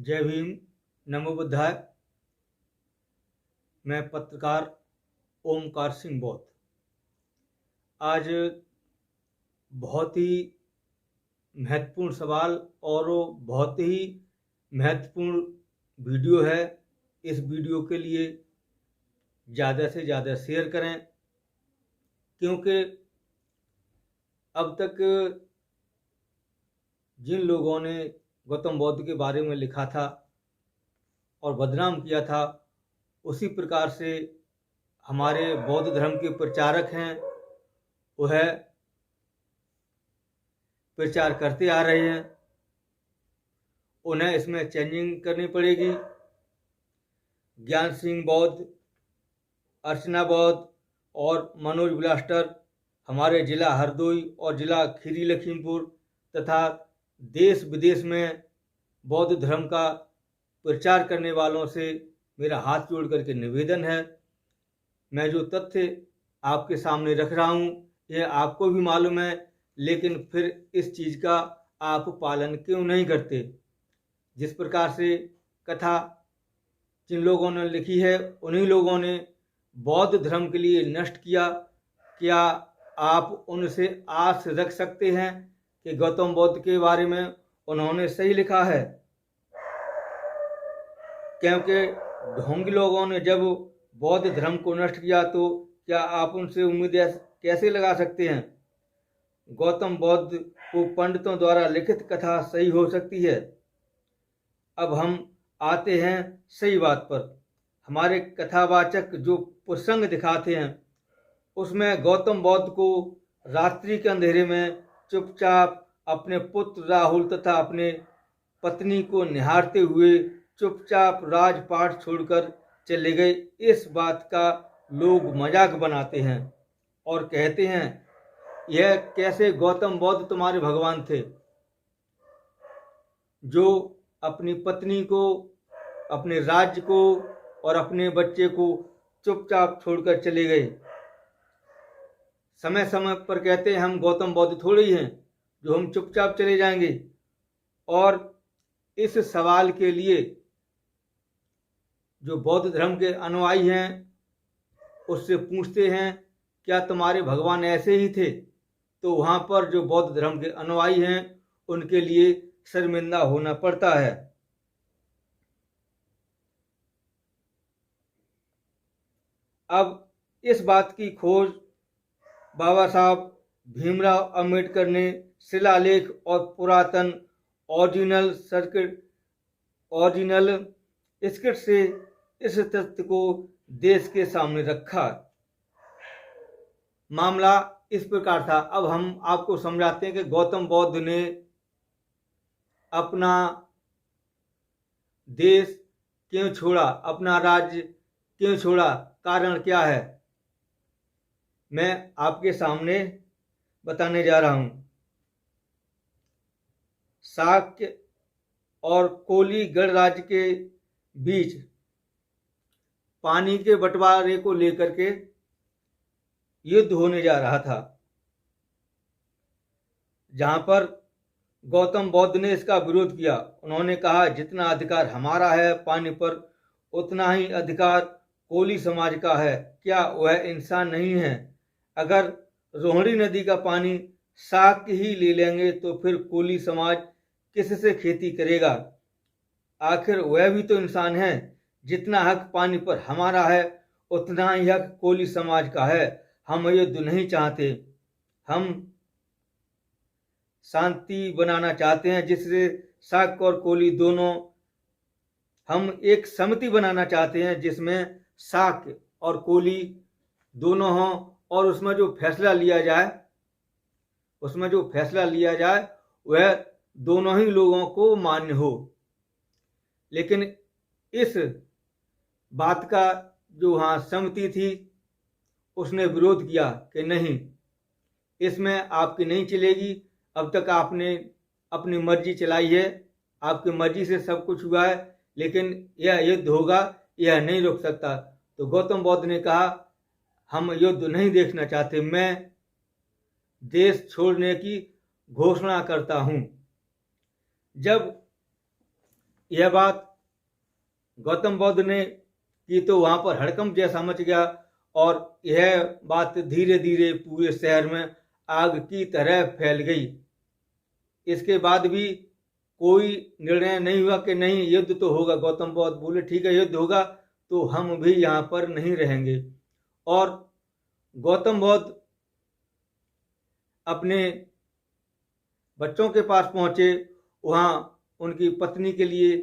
जय भीम, नमो बुद्धाय। मैं पत्रकार ओमकार सिंह बौद्ध। आज बहुत ही महत्वपूर्ण सवाल और बहुत ही महत्वपूर्ण वीडियो है। इस वीडियो के लिए ज़्यादा से ज़्यादा शेयर करें, क्योंकि अब तक जिन लोगों ने गौतम बुद्ध के बारे में लिखा था और बदनाम किया था, उसी प्रकार से हमारे बौद्ध धर्म के प्रचारक हैं, वह प्रचार करते आ रहे हैं। उन्हें इसमें चेंजिंग करनी पड़ेगी। ज्ञान सिंह बौद्ध, अर्चना बौद्ध और मनोज ब्लास्टर हमारे जिला हरदोई और जिला खीरी लखीमपुर तथा देश विदेश में बौद्ध धर्म का प्रचार करने वालों से मेरा हाथ जोड़ करके निवेदन है। मैं जो तथ्य आपके सामने रख रहा हूँ, यह आपको भी मालूम है, लेकिन फिर इस चीज़ का आप पालन क्यों नहीं करते? जिस प्रकार से कथा जिन लोगों ने लिखी है, उन्हीं लोगों ने बौद्ध धर्म के लिए नष्ट किया। क्या आप उनसे आस रख सकते हैं कि गौतम बुद्ध के बारे में उन्होंने सही लिखा है? क्योंकि ढोंगी लोगों ने जब बौद्ध धर्म को नष्ट किया, तो क्या आप उनसे उम्मीद कैसे लगा सकते हैं? गौतम बुद्ध को पंडितों द्वारा लिखित कथा सही हो सकती है। अब हम आते हैं सही बात पर। हमारे कथावाचक जो प्रसंग दिखाते हैं, उसमें गौतम बुद्ध को रात्रि के अंधेरे में चुपचाप अपने पुत्र राहुल तथा अपने पत्नी को निहारते हुए चुपचाप राजपाट छोड़कर चले गए। इस बात का लोग मजाक बनाते हैं और कहते हैं, यह कैसे गौतम बुद्ध तुम्हारे भगवान थे, जो अपनी पत्नी को, अपने राज्य को और अपने बच्चे को चुपचाप छोड़कर चले गए। समय समय पर कहते हैं, हम गौतम बुद्ध थोड़े ही हैं जो हम चुपचाप चले जाएंगे। और इस सवाल के लिए जो बौद्ध धर्म के अनुयायी हैं, उससे पूछते हैं, क्या तुम्हारे भगवान ऐसे ही थे? तो वहाँ पर जो बौद्ध धर्म के अनुयायी हैं, उनके लिए शर्मिंदा होना पड़ता है। अब इस बात की खोज बाबा साहब भीमराव अंबेडकर ने शिलालेख और पुरातन ओरिजिनल स्क्रिप्ट से इस तथ्य को देश के सामने रखा। मामला इस प्रकार था। अब हम आपको समझाते हैं कि गौतम बुद्ध ने अपना देश क्यों छोड़ा, अपना राज्य क्यों छोड़ा, कारण क्या है, मैं आपके सामने बताने जा रहा हूं। शाक्य और कोली गणराज्य के बीच पानी के बंटवारे को लेकर के युद्ध होने जा रहा था, जहां पर गौतम बुद्ध ने इसका विरोध किया। उन्होंने कहा, जितना अधिकार हमारा है पानी पर, उतना ही अधिकार कोली समाज का है। क्या वह इंसान नहीं है? अगर रोहिणी नदी का पानी शाक्य ही ले लेंगे तो फिर कोली समाज किससे खेती करेगा? आखिर वह भी तो इंसान है। जितना हक पानी पर हमारा है, उतना ही हक कोली समाज का है। हम युद्ध नहीं चाहते, हम शांति बनाना चाहते हैं, जिससे शाक्य और कोली दोनों, हम एक समिति बनाना चाहते हैं जिसमें शाक्य और कोली दोनों हों, और उसमें जो फैसला लिया जाए वह दोनों ही लोगों को मान्य हो। लेकिन इस बात का जो वहाँ समिति थी, उसने विरोध किया कि नहीं, इसमें आपकी नहीं चलेगी। अब तक आपने अपनी मर्जी चलाई है, आपकी मर्जी से सब कुछ हुआ है, लेकिन यह युद्ध होगा, यह नहीं रुक सकता। तो गौतम बुद्ध ने कहा, हम युद्ध नहीं देखना चाहते, मैं देश छोड़ने की घोषणा करता हूं। जब यह बात गौतम बुद्ध ने की तो वहां पर हड़कंप जैसा मच गया और यह बात धीरे धीरे पूरे शहर में आग की तरह फैल गई। इसके बाद भी कोई निर्णय नहीं हुआ कि नहीं युद्ध तो होगा। गौतम बुद्ध बोले ठीक है युद्ध होगा तो हम भी यहाँ पर नहीं रहेंगे। और गौतम बुद्ध अपने बच्चों के पास पहुंचे। वहाँ उनकी पत्नी के लिए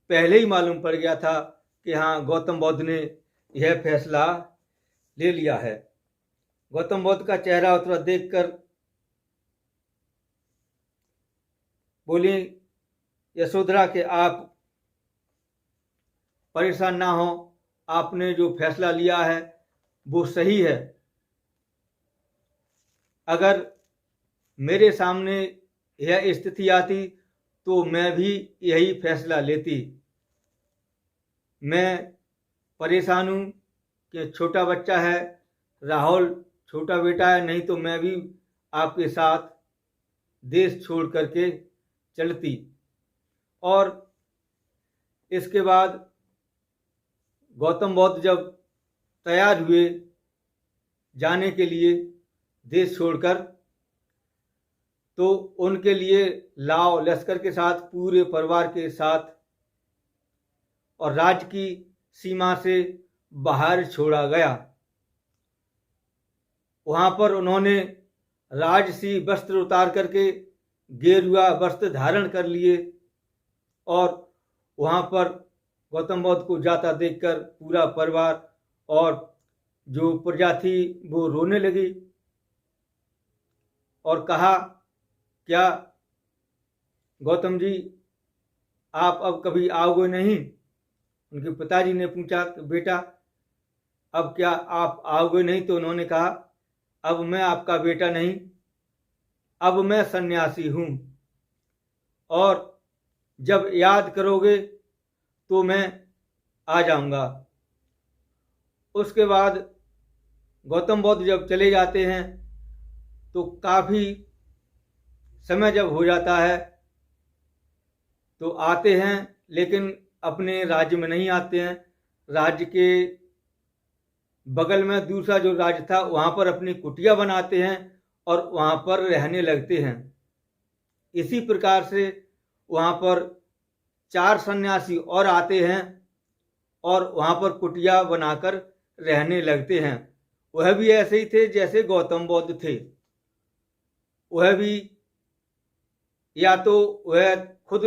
पहले ही मालूम पड़ गया था कि हाँ गौतम बुद्ध ने यह फैसला ले लिया है। गौतम बुद्ध का चेहरा उतरा देखकर बोली यशोधरा कि आप परेशान ना हो, आपने जो फैसला लिया है वो सही है। अगर मेरे सामने यह स्थिति आती तो मैं भी यही फैसला लेती। मैं परेशान हूँ कि छोटा बच्चा है, राहुल छोटा बेटा है, नहीं तो मैं भी आपके साथ देश छोड़ करके चलती। और इसके बाद गौतम बुद्ध जब तैयार हुए जाने के लिए देश छोड़कर, तो उनके लिए लाव लश्कर के साथ पूरे परिवार के साथ और राज्य की सीमा से बाहर छोड़ा गया। वहां पर उन्होंने राजसी वस्त्र उतार करके गेरुआ वस्त्र धारण कर लिए और वहां पर गौतम बुद्ध को जाता देखकर पूरा परिवार और जो प्रजा थी वो रोने लगी और कहा क्या गौतम जी आप अब कभी आओगे नहीं? उनके पिताजी ने पूछा कि बेटा अब क्या आप आओगे नहीं? तो उन्होंने कहा अब मैं आपका बेटा नहीं, अब मैं सन्यासी हूँ और जब याद करोगे तो मैं आ जाऊंगा। उसके बाद गौतम बुद्ध जब चले जाते हैं तो काफ़ी समय जब हो जाता है तो आते हैं, लेकिन अपने राज्य में नहीं आते हैं। राज्य के बगल में दूसरा जो राज्य था वहाँ पर अपनी कुटिया बनाते हैं और वहाँ पर रहने लगते हैं। इसी प्रकार से वहाँ पर 4 सन्यासी और आते हैं और वहाँ पर कुटिया बनाकर रहने लगते हैं। वह भी ऐसे ही थे जैसे गौतम बुद्ध थे। वह भी या तो वह खुद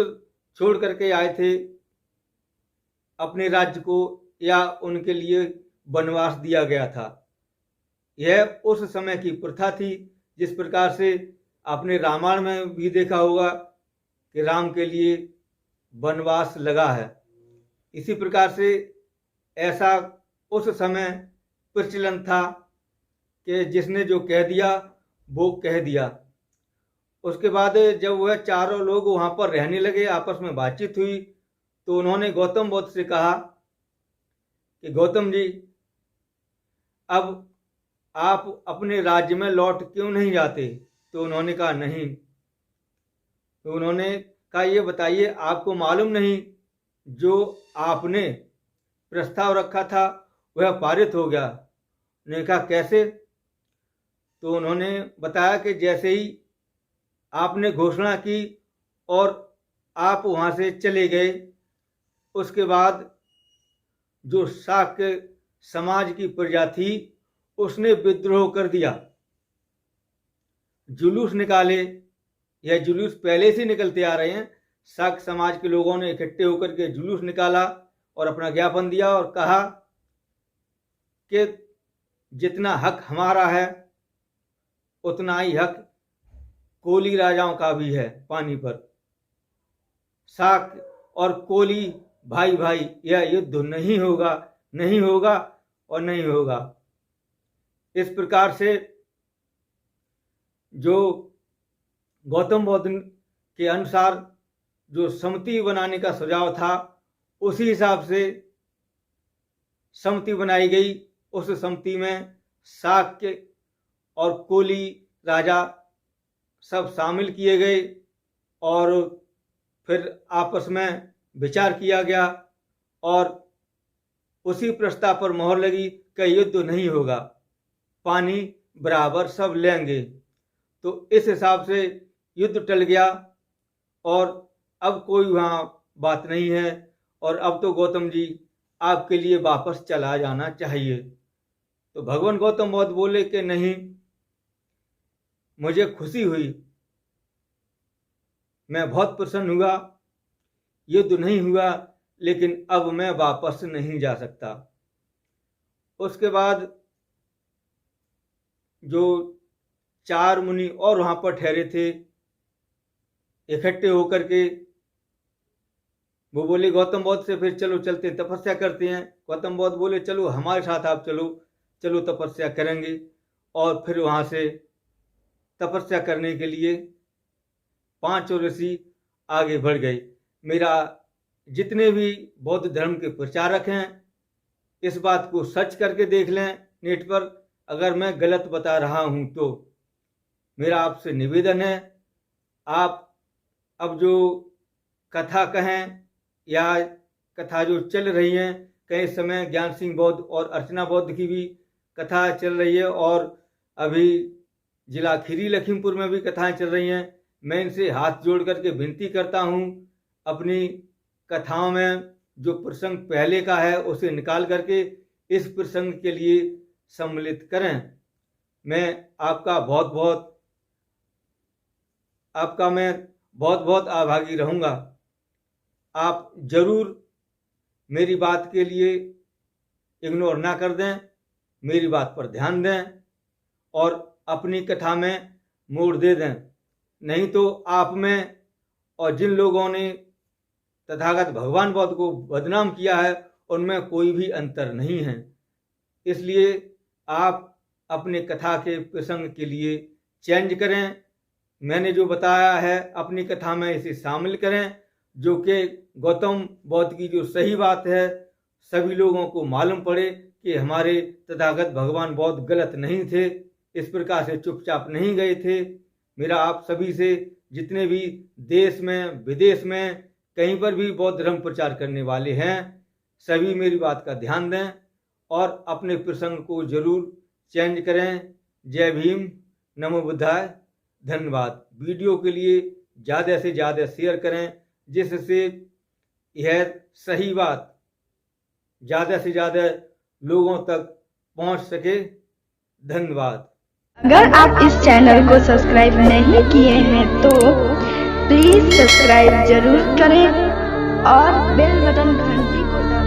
छोड़ करके आए थे अपने राज्य को या उनके लिए वनवास दिया गया था। यह उस समय की प्रथा थी। जिस प्रकार से आपने रामायण में भी देखा होगा कि राम के लिए वनवास लगा है, इसी प्रकार से ऐसा उस समय प्रचलन था कि जिसने जो कह दिया वो कह दिया। उसके बाद जब वह चारों लोग वहाँ पर रहने लगे, आपस में बातचीत हुई, तो उन्होंने गौतम बुद्ध से कहा कि गौतम जी अब आप अपने राज्य में लौट क्यों नहीं जाते? तो उन्होंने कहा नहीं। तो उन्होंने कहा ये बताइए आपको मालूम नहीं जो आपने प्रस्ताव रखा था वह पारित हो गया? उन्होंने कहा कैसे? तो उन्होंने बताया कि जैसे ही आपने घोषणा की और आप वहाँ से चले गए, उसके बाद जो शाक्य समाज की प्रजा थी उसने विद्रोह कर दिया, जुलूस निकाले। यह जुलूस पहले से निकलते आ रहे हैं। शाक्य समाज के लोगों ने इकट्ठे होकर के जुलूस निकाला और अपना ज्ञापन दिया और कहा कि जितना हक हमारा है उतना ही हक कोली राजाओं का भी है पानी पर। शाक्य और कोली भाई भाई, यह युद्ध नहीं होगा, नहीं होगा और नहीं होगा। इस प्रकार से जो गौतम बुद्ध के अनुसार जो समति बनाने का सुझाव था उसी हिसाब से समति बनाई गई। उस समति में शाक्य और कोली राजा सब शामिल किए गए और फिर आपस में विचार किया गया और उसी प्रस्ताव पर मोहर लगी कि युद्ध नहीं होगा, पानी बराबर सब लेंगे। तो इस हिसाब से युद्ध टल गया और अब कोई वहाँ बात नहीं है और अब तो गौतम जी आपके लिए वापस चला जाना चाहिए। तो भगवान गौतम बुद्ध बोले कि नहीं, मुझे खुशी हुई, मैं बहुत प्रसन्न हुआ, युद्ध नहीं हुआ, लेकिन अब मैं वापस नहीं जा सकता। उसके बाद जो 4 मुनि और वहां पर ठहरे थे इकट्ठे होकर के, वो बोले गौतम बुद्ध से फिर चलो चलते तपस्या करते हैं। गौतम बुद्ध बोले चलो हमारे साथ आप चलो, चलो तपस्या करेंगे। और फिर वहां से तपस्या करने के लिए 5 ऋषि आगे बढ़ गए। मेरा जितने भी बौद्ध धर्म के प्रचारक हैं इस बात को सर्च करके देख लें नेट पर, अगर मैं गलत बता रहा हूं तो मेरा आपसे निवेदन है, आप अब जो कथा कहें या कथा जो चल रही हैं, कई समय ज्ञान सिंह बौद्ध और अर्चना बौद्ध की भी कथा चल रही है और अभी जिला खीरी लखीमपुर में भी कथाएं चल रही हैं। मैं इनसे हाथ जोड़ करके विनती करता हूं, अपनी कथाओं में जो प्रसंग पहले का है उसे निकाल करके इस प्रसंग के लिए सम्मिलित करें। मैं आपका बहुत बहुत आभारी रहूँगा। आप जरूर मेरी बात के लिए इग्नोर ना कर दें, मेरी बात पर ध्यान दें और अपनी कथा में मोड़ दे दें। नहीं तो आप में और जिन लोगों ने तथागत भगवान बुद्ध को बदनाम किया है उनमें कोई भी अंतर नहीं है। इसलिए आप अपने कथा के प्रसंग के लिए चेंज करें। मैंने जो बताया है अपनी कथा में इसे शामिल करें, जो कि गौतम बुद्ध की जो सही बात है सभी लोगों को मालूम पड़े कि हमारे तथागत भगवान बुद्ध गलत नहीं थे, इस प्रकार से चुपचाप नहीं गए थे। मेरा आप सभी से, जितने भी देश में विदेश में कहीं पर भी बौद्ध धर्म प्रचार करने वाले हैं, सभी मेरी बात का ध्यान दें और अपने प्रसंग को जरूर चेंज करें। जय भीम, नमो बुद्धाय, धन्यवाद। वीडियो के लिए ज़्यादा से ज़्यादा शेयर करें जिससे यह सही बात ज़्यादा से ज़्यादा लोगों तक पहुंच सके। धन्यवाद। अगर आप इस चैनल को सब्सक्राइब नहीं किए हैं तो प्लीज सब्सक्राइब जरूर करें और बेल बटन घंटी को दबाएं।